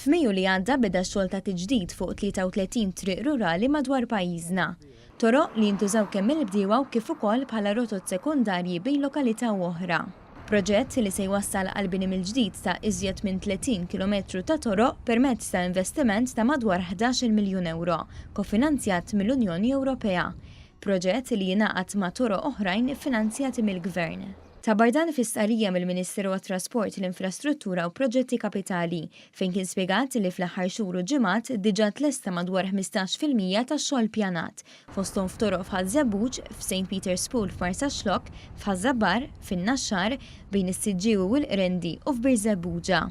F'Mejju li għadda beda x-xogħol ta' tiġdid fuq 33 triq rurali madwar pajjiżna. Toroq li jintużaw kemm il-bdiewa u kif ukoll bħala rotot sekundarji bejn lokalità u oħra. Proġett li se jwassal għal bini mill-ġdid ta' iżjed minn 30 km ta' toroq permezz ta' investiment ta' madwar 11 miljun euro, kofinanzjat mill-Unjoni Ewropea. Proġett li jingħaqad ma' toroq oħrajn finanzjati mill-Gvern. Ta' bardan fis-stqarrija mill-Ministeru għat-Trasport, l-Infrastruttura u Proġetti Kapitali fejn kien spjegat li fl-aħħar xhur u ġimgħat diġà tlesta madwar 15% tax-xogħol pjanat fosthom f'toroq bħal Żebbuġ, f'St. Peter's Pool f'Marsa Xlokk, f'Ħażabbar, fin-Naxxar, bejn is-Siġġiewi u l-Qrendi u f'Bir Żebbuġa.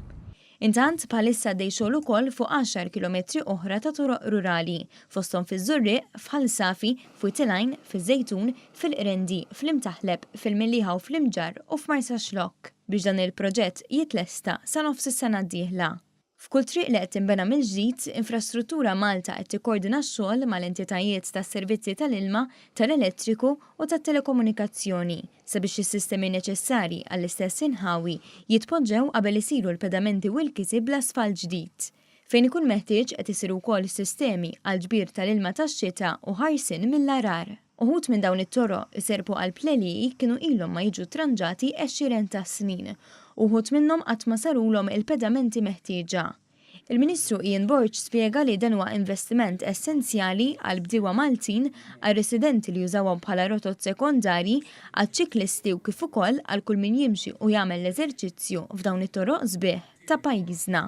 Intant bħalissa dej xogħol ukoll fuq 10 kilometri oħra ta' toroq rurali, fosthom fiż-Żurriq, f'Ħalsafi, f'Witilgħin, fiż-Żejtun, fil-Qrendi, fl-Imtaħleb, fil-Millieħa u fl-Imġarr u f'Marsa Xlokk biex dan il-proġett jitlesta sa nofs is-sena d-dieħla. F'kull triq li qed tinbena mill-ġdid, Infrastruttura Malta qed tikkoordina x-xogħol mal-entitajiet tas-servizzi tal-ilma, tal-elettriku u tat-telekomunikazzjoni sabiex is-sistemi neċessarji għall-istess inħawi jitpoġġew qabel isiru l-pedamenti u l-kisib bl-asfalt ġdid. Fejn ikun meħtieġ qed isiru wkoll sistemi għal ġbir tal-ilma tax-xita u ħarsien mill-arar. Uħud minn dawn it-toroq iserbu għal pleliji kienu ilhom ma jiġu tranġati 20 ta' snin. Uħud minnhom qatt ma sarulhom il-pedamenti meħtieġa. Il-Ministru Ian Borch spjega li dan huwa investiment essenzjali għal bdiewa Maltin, għal residenti li jużawhom bħala rotot sekondarji, għal ċiklisti u kif ukoll għal kull min jimxi u jagħmel l-eżerċizzju f'dawn it-toroq sbieħ ta' pajjiżna.